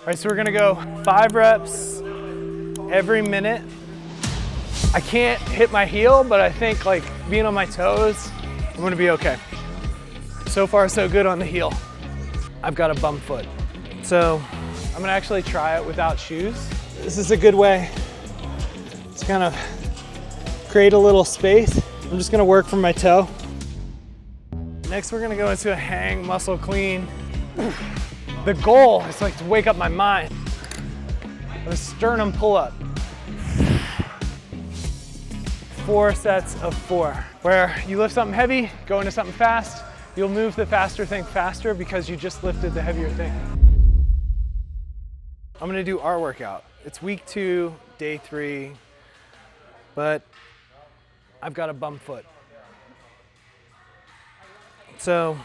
All right, so we're gonna go 5 reps every minute. I can't hit my heel, but I think like being on my toes, I'm gonna be okay. So far, so good on the heel. I've got a bum foot. So I'm gonna actually try it without shoes. This is a good way to kind of create a little space. I'm just gonna work from my toe. Next, we're gonna go into a hang muscle clean. The goal is like to wake up my mind. A sternum pull-up. 4 sets of 4, where you lift something heavy, go into something fast, you'll move the faster thing faster because you just lifted the heavier thing. I'm gonna do our workout. It's week 2, day 3, but I've got a bum foot. So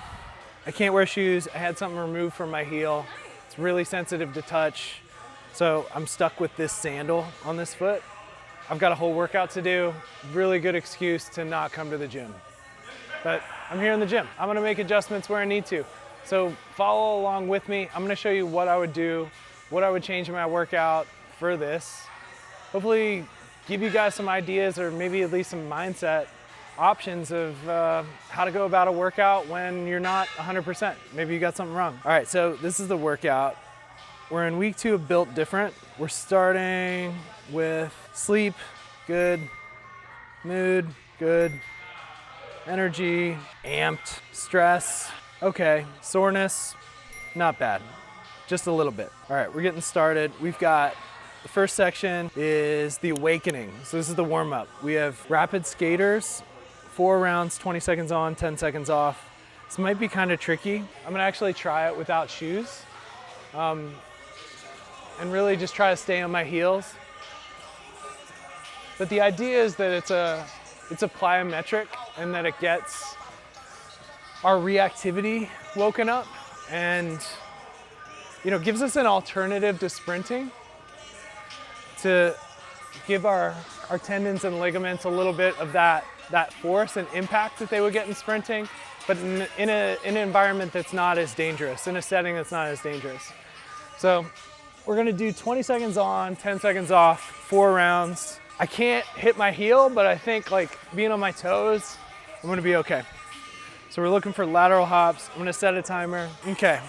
I can't wear shoes. I had something removed from my heel. It's really sensitive to touch. So I'm stuck with this sandal on this foot. I've got a whole workout to do. Really good excuse to not come to the gym. But I'm here in the gym. I'm gonna make adjustments where I need to. So follow along with me. I'm gonna show you what I would do, what I would change in my workout for this. Hopefully give you guys some ideas or maybe at least some mindset options of how to go about a workout when you're not 100%. Maybe you got something wrong. All right, so this is the workout. We're in week 2 of Built Different. We're starting with sleep, good, mood, good, energy, amped, stress, okay, soreness, not bad, just a little bit. All right, we're getting started. We've got the first section is the awakening. So this is the warm up. We have rapid skaters, 4 rounds, 20 seconds on, 10 seconds off. This might be kind of tricky. I'm gonna actually try it without shoes and really just try to stay on my heels. But the idea is that it's a plyometric and that it gets our reactivity woken up and gives us an alternative to sprinting to give our tendons and ligaments a little bit of that force and impact that they would get in sprinting, but in an environment that's not as dangerous, in a setting that's not as dangerous. So we're gonna do 20 seconds on, 10 seconds off, 4 rounds. I can't hit my heel, but I think like being on my toes, I'm gonna be okay. So we're looking for lateral hops. I'm gonna set a timer. Okay,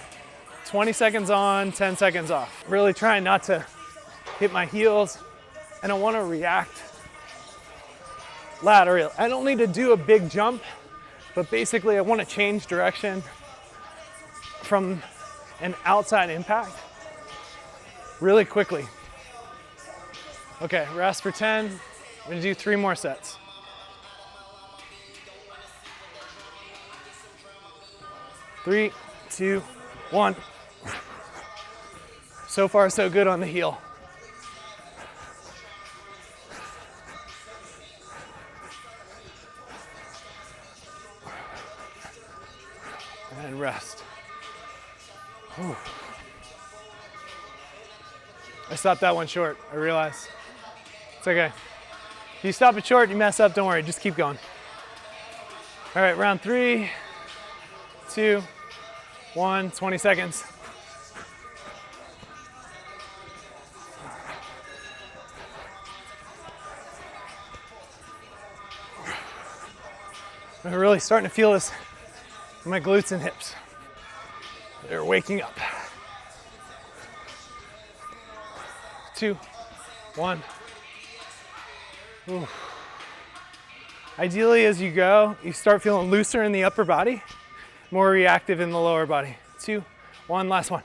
20 seconds on, 10 seconds off. Really trying not to hit my heels, and I wanna react lateral. I don't need to do a big jump, but basically I wanna change direction from an outside impact really quickly. Okay, rest for 10. I'm gonna do 3 more sets. Three, 2, 1. So far, so good on the heel. And rest. Whew. I stopped that one short, I realize. It's okay. If you stop it short, you mess up, don't worry, just keep going. All right, round 3, 2, 1, 20 seconds. I'm really starting to feel this in my glutes and hips. They're waking up. 2, 1. Ooh. Ideally, as you go, you start feeling looser in the upper body, more reactive in the lower body. 2, 1, last one.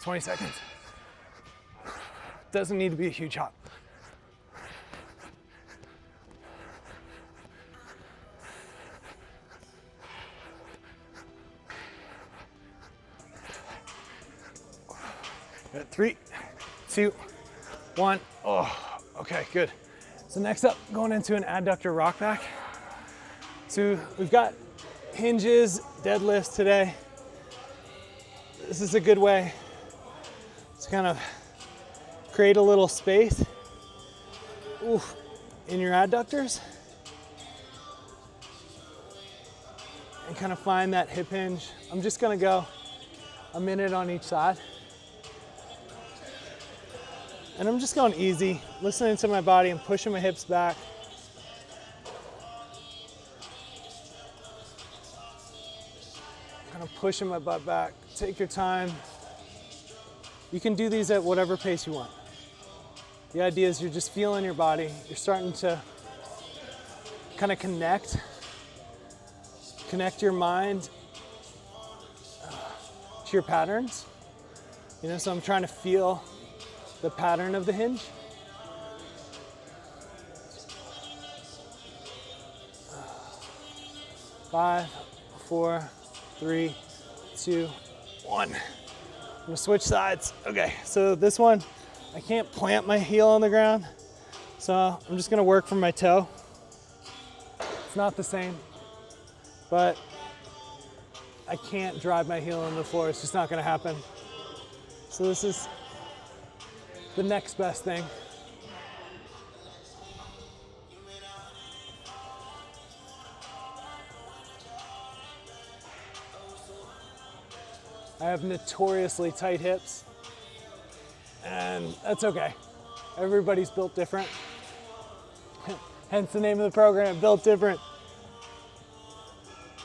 20 seconds. Doesn't need to be a huge hop. Good. 3, 2, 1. Oh, okay, good. So next up, going into an adductor rock back. So we've got hinges, deadlifts today. This is a good way to kind of create a little space in your adductors and kind of find that hip hinge. I'm just gonna go a minute on each side. And I'm just going easy, listening to my body and pushing my hips back. Kind of pushing my butt back. Take your time. You can do these at whatever pace you want. The idea is you're just feeling your body. You're starting to kind of connect your mind to your patterns. You know, so I'm trying to feel the pattern of the hinge. Five, 4, 3, 2, 1. I'm gonna switch sides. Okay, so this one, I can't plant my heel on the ground, so I'm just gonna work from my toe. It's not the same, but I can't drive my heel on the floor. It's just not gonna happen. So this is the next best thing. I have notoriously tight hips, and that's okay. Everybody's built different. Hence the name of the program, Built Different.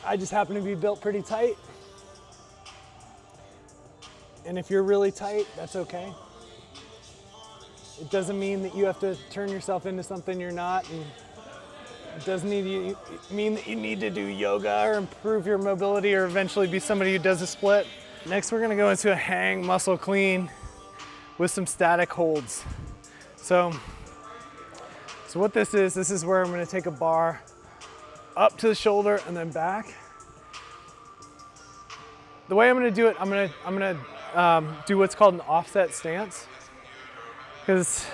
I just happen to be built pretty tight. And if you're really tight, that's okay. It doesn't mean that you have to turn yourself into something you're not, and it doesn't mean that you need to do yoga or improve your mobility or eventually be somebody who does a split. Next, we're gonna go into a hang muscle clean with some static holds. So what this is where I'm gonna take a bar up to the shoulder and then back. The way I'm gonna do it, I'm gonna do what's called an offset stance, because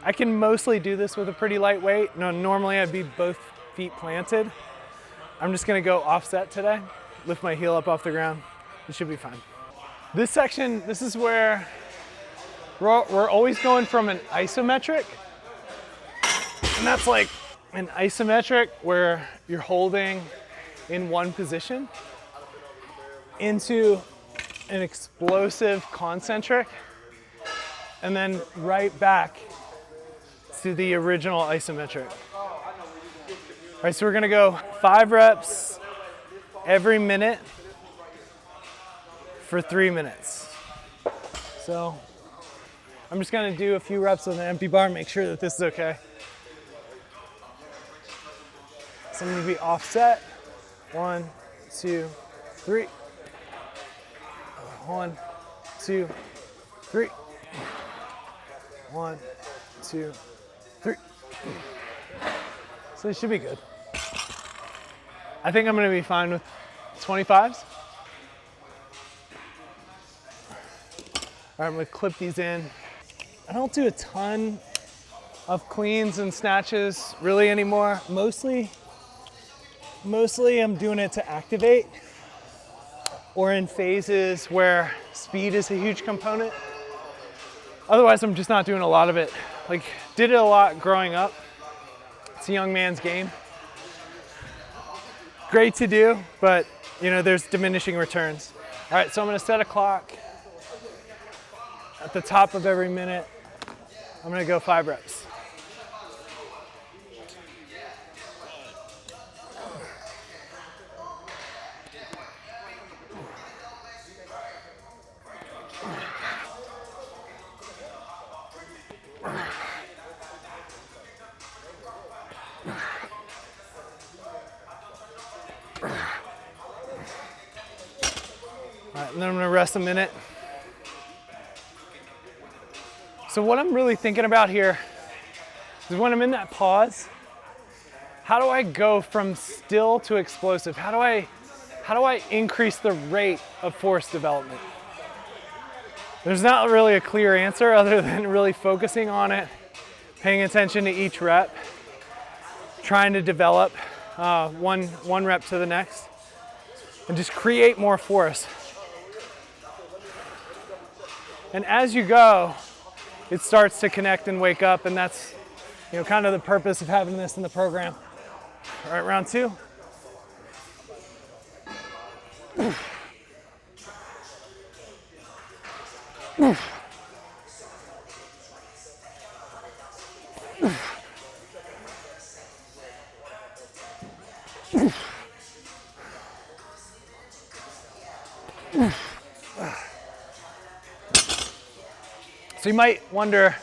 I can mostly do this with a pretty light weight. No, normally I'd be both feet planted. I'm just gonna go offset today, lift my heel up off the ground. It should be fine. This section, this is where we're always going from an isometric, and that's like an isometric where you're holding in one position, into an explosive concentric, and then right back to the original isometric. All right, so we're gonna go 5 reps every minute for 3 minutes. So I'm just gonna do a few reps with an empty bar, make sure that this is okay. So I'm gonna be offset. 1, 2, 3. 1, 2, 3. 1, 2, 3. So it should be good. I think I'm gonna be fine with 25s. All right, I'm gonna clip these in. I don't do a ton of cleans and snatches really anymore. Mostly I'm doing it to activate, or in phases where speed is a huge component. Otherwise, I'm just not doing a lot of it. Like, did it a lot growing up. It's a young man's game. Great to do, but you know, there's diminishing returns. All right, so I'm gonna set a clock. At the top of every minute, I'm gonna go 5 reps. All right, and then I'm gonna rest a minute. So what I'm really thinking about here is when I'm in that pause, how do I go from still to explosive? How do I increase the rate of force development? There's not really a clear answer other than really focusing on it, paying attention to each rep, trying to develop one rep to the next, and just create more force. And as you go, it starts to connect and wake up, and that's, you know, kind of the purpose of having this in the program. All right, round 2. So you might wonder,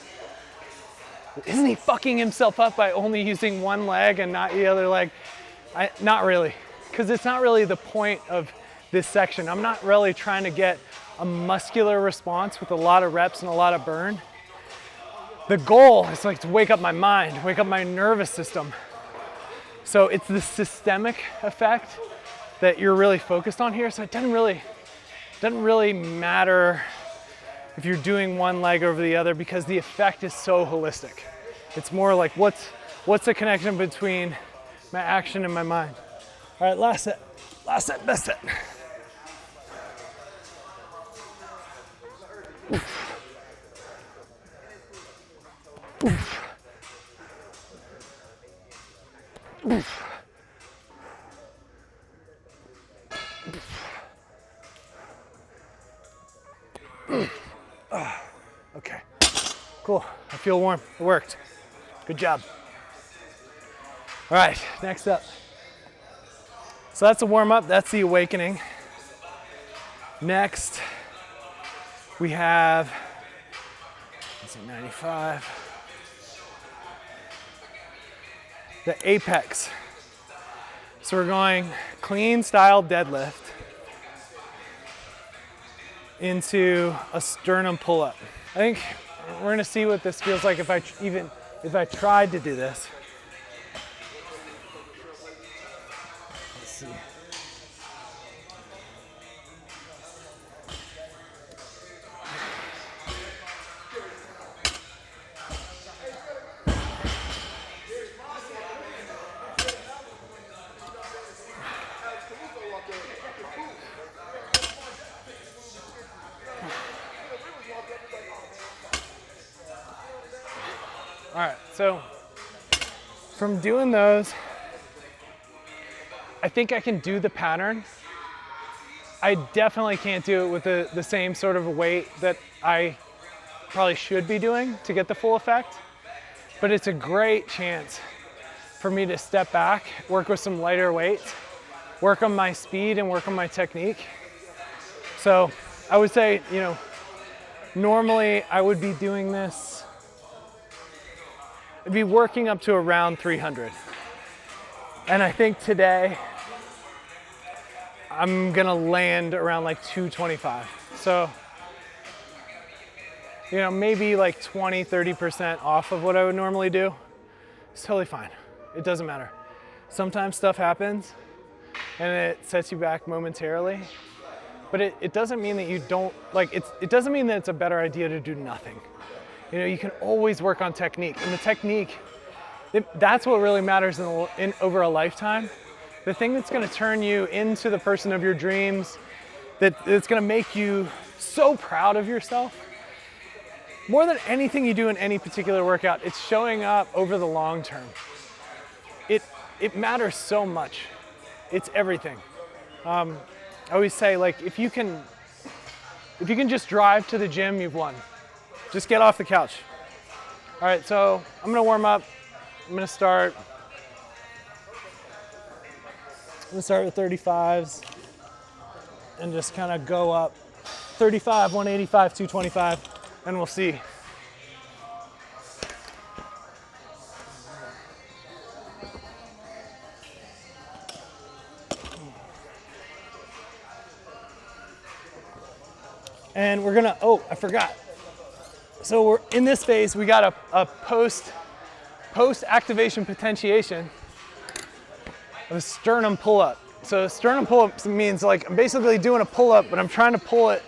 isn't he fucking himself up by only using one leg and not the other leg? Not really, because it's not really the point of this section. I'm not really trying to get a muscular response with a lot of reps and a lot of burn. The goal is like to wake up my mind, wake up my nervous system. So it's the systemic effect that you're really focused on here. So it doesn't really matter if you're doing one leg over the other, because the effect is so holistic. It's more like what's the connection between my action and my mind. All right, last set, best set. Oof. Oof. Oof. Okay, cool. I feel warm. It worked. Good job. All right, next up. So that's a warm up. That's the awakening. Next, we have, let's see, 95. The apex. So we're going clean style deadlift into a sternum pull-up. I think we're gonna see what this feels like if I tried to do this. Let's see. All right, so from doing those, I think I can do the pattern. I definitely can't do it with the same sort of weight that I probably should be doing to get the full effect, but it's a great chance for me to step back, work with some lighter weights, work on my speed and work on my technique. So I would say, normally I would be doing this, I'd be working up to around 300. And I think today I'm gonna land around like 225. So, maybe like 20, 30% off of what I would normally do. It's totally fine. It doesn't matter. Sometimes stuff happens and it sets you back momentarily, but it doesn't mean that you don't, it doesn't mean that it's a better idea to do nothing. You can always work on technique, and the technique, that's what really matters in over a lifetime. The thing that's gonna turn you into the person of your dreams, that's gonna make you so proud of yourself. More than anything you do in any particular workout, it's showing up over the long term. It matters so much. It's everything. I always say, if you can just drive to the gym, you've won. Just get off the couch. All right, so I'm gonna warm up. I'm gonna start with 35s and just kind of go up 35, 185, 225, and we'll see. And we're gonna, I forgot. So we're in this phase, we got a post activation potentiation of a sternum pull-up. So sternum pull-up means I'm basically doing a pull-up, but I'm trying to pull it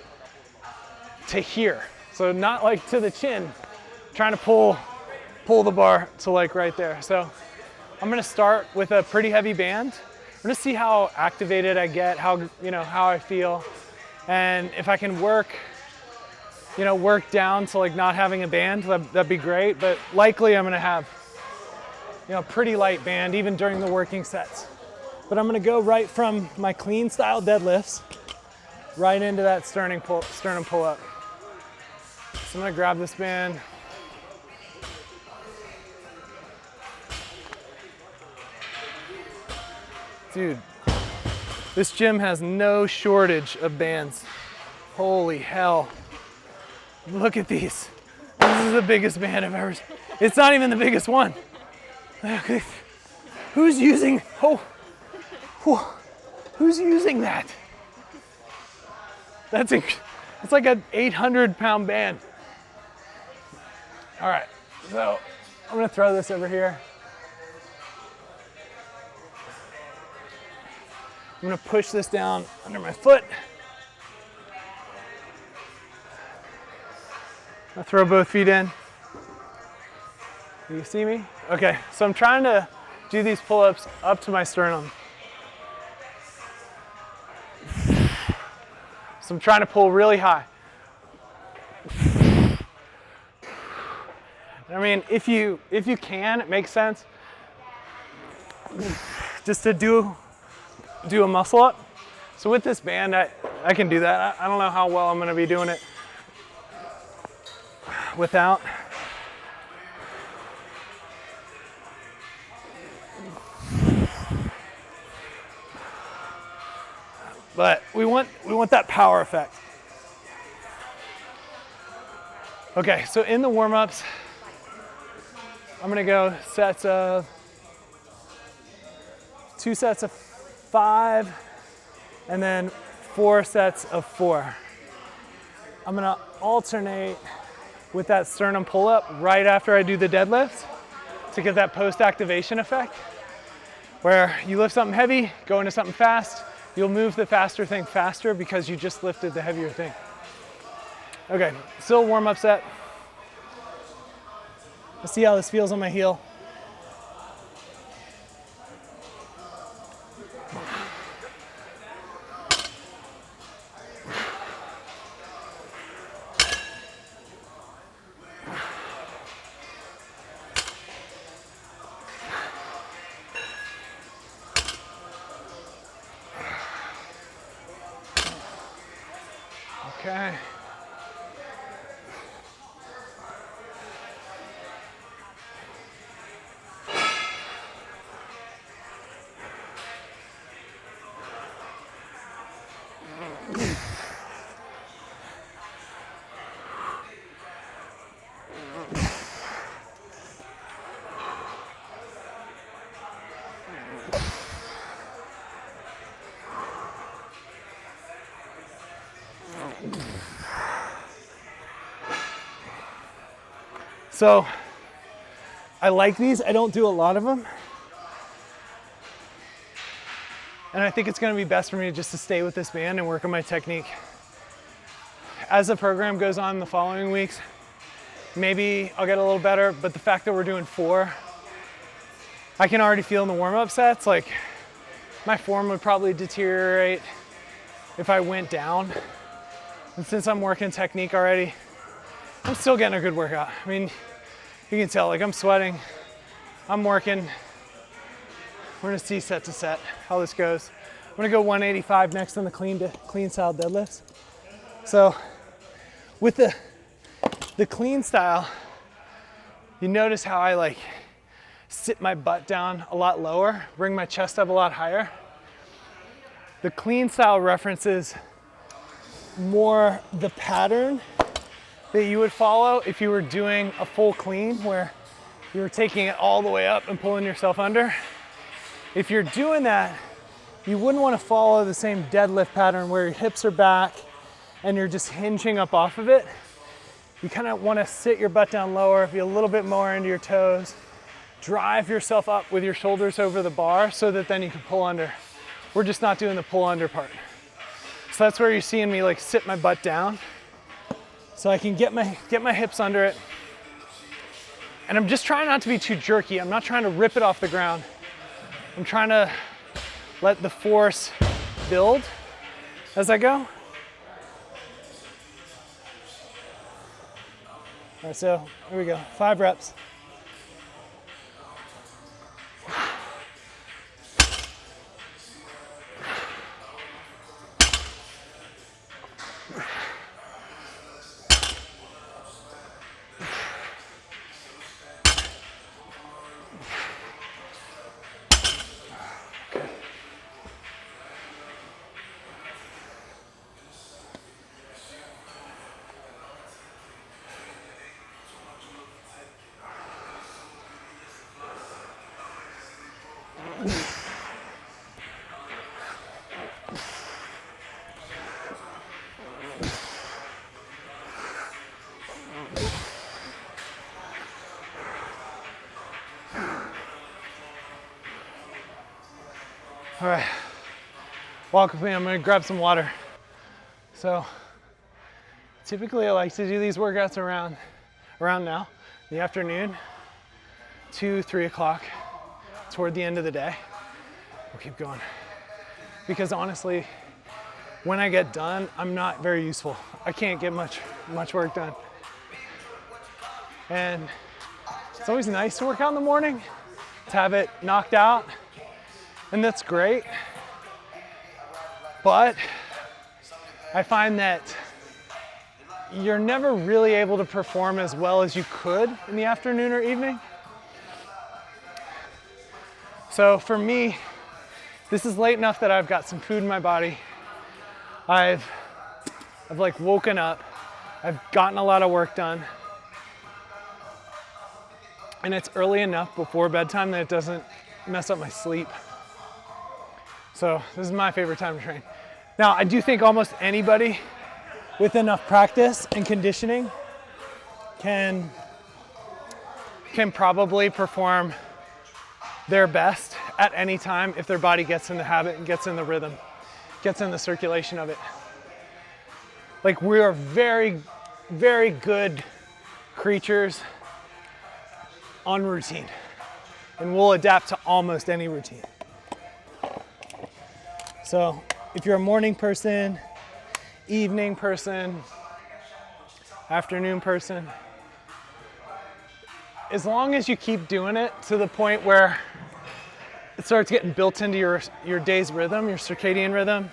to here. So not to the chin, I'm trying to pull the bar to right there. So I'm gonna start with a pretty heavy band. We're gonna see how activated I get, how I feel, and if I can work down to not having a band, that'd be great. But likely I'm gonna have, a pretty light band even during the working sets. But I'm gonna go right from my clean style deadlifts right into that sternum pull up. So I'm gonna grab this band. Dude, this gym has no shortage of bands. Holy hell. Look at these. This is the biggest band I've ever seen. It's not even the biggest one. Who's using, who's using that? It's like an 800-pound band. All right, so I'm gonna throw this over here. I'm gonna push this down under my foot. I'll throw both feet in. You see me? Okay, so I'm trying to do these pull-ups up to my sternum. So I'm trying to pull really high. I mean, if you can, it makes sense just to do a muscle up. So with this band, I can do that. I don't know how well I'm gonna be doing it without. But we want that power effect. Okay, so in the warm-ups, I'm gonna go sets of 2 sets of 5, and then 4 sets of 4. I'm gonna alternate with that sternum pull-up right after I do the deadlifts to get that post-activation effect, where you lift something heavy, go into something fast, you'll move the faster thing faster because you just lifted the heavier thing. Okay, still warm-up set. Let's see how this feels on my heel. Okay. So I like these. I don't do a lot of them. And I think it's going to be best for me just to stay with this band and work on my technique. As the program goes on in the following weeks, maybe I'll get a little better, but the fact that we're doing 4, I can already feel in the warm-up sets, like my form would probably deteriorate if I went down. And since I'm working technique already, I'm still getting a good workout. I mean, you can tell, like I'm sweating, I'm working. We're gonna see set to set how this goes. I'm gonna go 185 next on the clean style deadlifts. So with the clean style, you notice how I like sit my butt down a lot lower, bring my chest up a lot higher. The clean style references more the pattern that you would follow if you were doing a full clean where you were taking it all the way up and pulling yourself under. If you're doing that, you wouldn't want to follow the same deadlift pattern where your hips are back and you're just hinging up off of it. You kind of want to sit your butt down lower, be a little bit more into your toes, drive yourself up with your shoulders over the bar so that then you can pull under. We're just not doing the pull under part. So that's where you're seeing me like sit my butt down so I can get my hips under it. And I'm just trying not to be too jerky. I'm not trying to rip it off the ground. I'm trying to let the force build as I go. All right, so here we go, 5 reps. All right, walk with me. I'm gonna grab some water. So typically I like to do these workouts around now, in the afternoon, 2, 3 o'clock, toward the end of the day. We'll keep going. Because honestly, when I get done, I'm not very useful. I can't get much work done. And it's always nice to work out in the morning, to have it knocked out, and that's great. But I find that you're never really able to perform as well as you could in the afternoon or evening. So for me, this is late enough that I've got some food in my body. I've like woken up. I've gotten a lot of work done. And it's early enough before bedtime that it doesn't mess up my sleep. So this is my favorite time to train. Now, I do think almost anybody with enough practice and conditioning can probably perform their best at any time if their body gets in the habit and gets in the rhythm, gets in the circulation of it. Like, we are very, very good creatures on routine, and we'll adapt to almost any routine. So if you're a morning person, evening person, afternoon person, as long as you keep doing it to the point where it starts getting built into your day's rhythm, your circadian rhythm,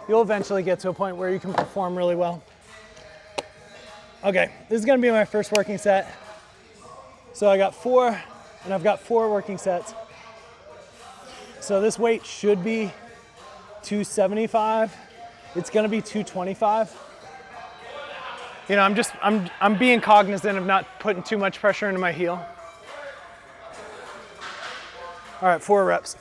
you'll eventually get to a point where you can perform really well. Okay, this is gonna be my first working set. So I got 4, and I've got 4 working sets. So this weight should be 275. It's gonna be 225. You know, I'm being cognizant of not putting too much pressure into my heel. All right, 4 reps.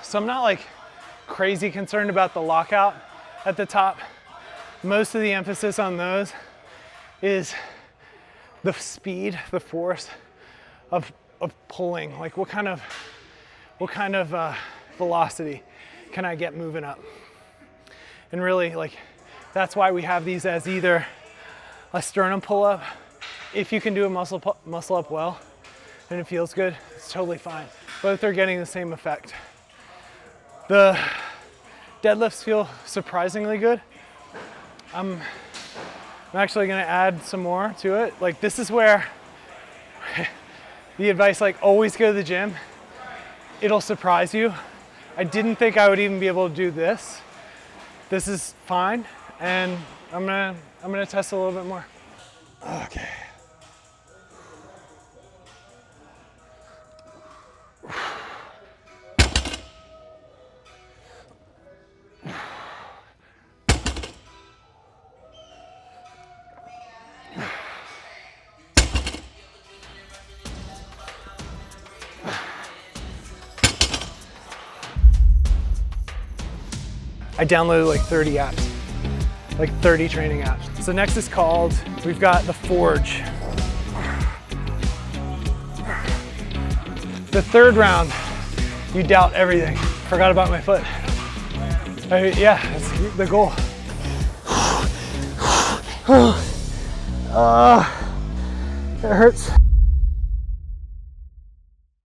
So I'm not like crazy concerned about the lockout at the top. Most of the emphasis on those is the speed, the force of pulling. Like what kind of velocity can I get moving up? And really, like, that's why we have these as either a sternum pull up. If you can do a muscle up well and it feels good, it's totally fine. Both are getting the same effect. The deadlifts feel surprisingly good. I'm actually gonna add some more to it. Like, this is where the advice, like, always go to the gym. It'll surprise you. I didn't think I would even be able to do this. This is fine, and I'm gonna test a little bit more. Okay. I downloaded like 30 apps, like 30 training apps. So next is called, we've got the Forge. The third round, you doubt everything. Forgot about my foot. Yeah, that's the goal. It hurts.